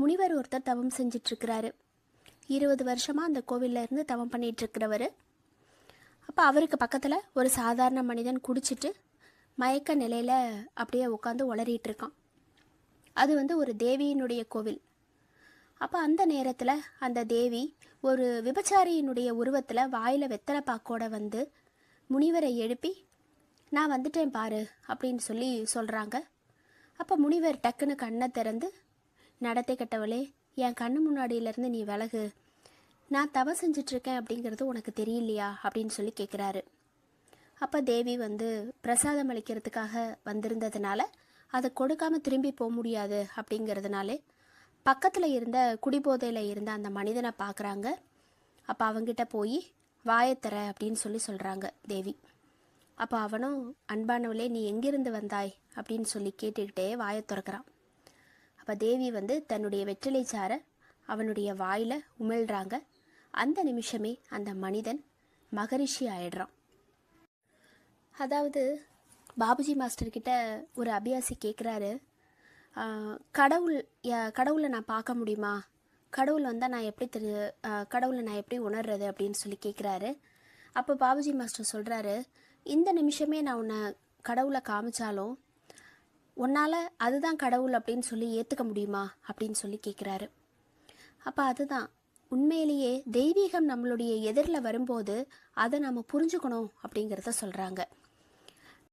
முனிவர் ஒருத்தர் தவம் செஞ்சிட்ருக்கிறாரு. 20 வருஷமாக அந்த கோவிலில் இருந்து தவம் பண்ணிகிட்ருக்கிறவர். அப்போ அவருக்கு பக்கத்தில் ஒரு சாதாரண மனிதன் குடிச்சிட்டு மயக்க நிலையில் அப்படியே உட்காந்து உளறிட்டு இருக்கான். அது ஒரு தேவியினுடைய கோவில். அப்போ அந்த நேரத்தில் அந்த தேவி ஒரு விபச்சாரியினுடைய உருவத்தில் வாயில் வெத்தலை பாக்கோட வந்து முனிவரை எழுப்பி, நான் வந்துட்டேன் பாரு அப்படின்னு சொல்லி சொல்கிறாங்க. அப்போ முனிவர் டக்குன்னு கண்ணை திறந்து, நடத்தை கட்டவளே, என் கண்ணு முன்னாடியிலேருந்து நீ விலகு, நான் தவம் செஞ்சிட்ருக்கேன் அப்படிங்கிறது உனக்கு தெரியலையா அப்படின்னு சொல்லி கேட்குறாரு. அப்போ தேவி பிரசாதம் அளிக்கிறதுக்காக வந்திருந்ததுனால அதை கொடுக்காமல் திரும்பி போக முடியாது அப்படிங்கிறதுனாலே பக்கத்தில் இருந்த குடிபோதையில் இருந்த அந்த மனிதனை பார்க்குறாங்க. அப்போ அவங்கிட்ட போய் வாயத்தர அப்படின்னு சொல்லி சொல்கிறாங்க தேவி. அப்போ அவனும், அன்பானவளே, நீ எங்கிருந்து வந்தாய் அப்படின்னு சொல்லி கேட்டுக்கிட்டே வாயை திறக்கிறான். அப்போ தேவி தன்னுடைய வெற்றிலை சாரை அவனுடைய வாயில் உமிழ்கிறாங்க. அந்த நிமிஷமே அந்த மனிதன் மகரிஷி ஆயிடுறான். அதாவது பாபுஜி மாஸ்டர்கிட்ட ஒரு அபியாசி கேட்குறாரு, கடவுளை நான் பார்க்க முடியுமா, கடவுள் வந்தால் நான் எப்படி கடவுளை நான் எப்படி உணர்றது அப்படின்னு சொல்லி கேட்குறாரு. அப்போ பாபுஜி மாஸ்டர் சொல்கிறாரு, இந்த நிமிஷமே நான் உன்னை கடவுளை காமிச்சாலும் உன்னால் அதுதான் கடவுள் அப்படின்னு சொல்லி ஏற்றுக்க முடியுமா அப்படின்னு சொல்லி கேட்குறாரு. அப்போ அதுதான் உண்மையிலேயே தெய்வீகம் நம்மளுடைய எதிரில் வரும்போது அதை நம்ம புரிஞ்சுக்கணும் அப்படிங்கிறத சொல்கிறாங்க.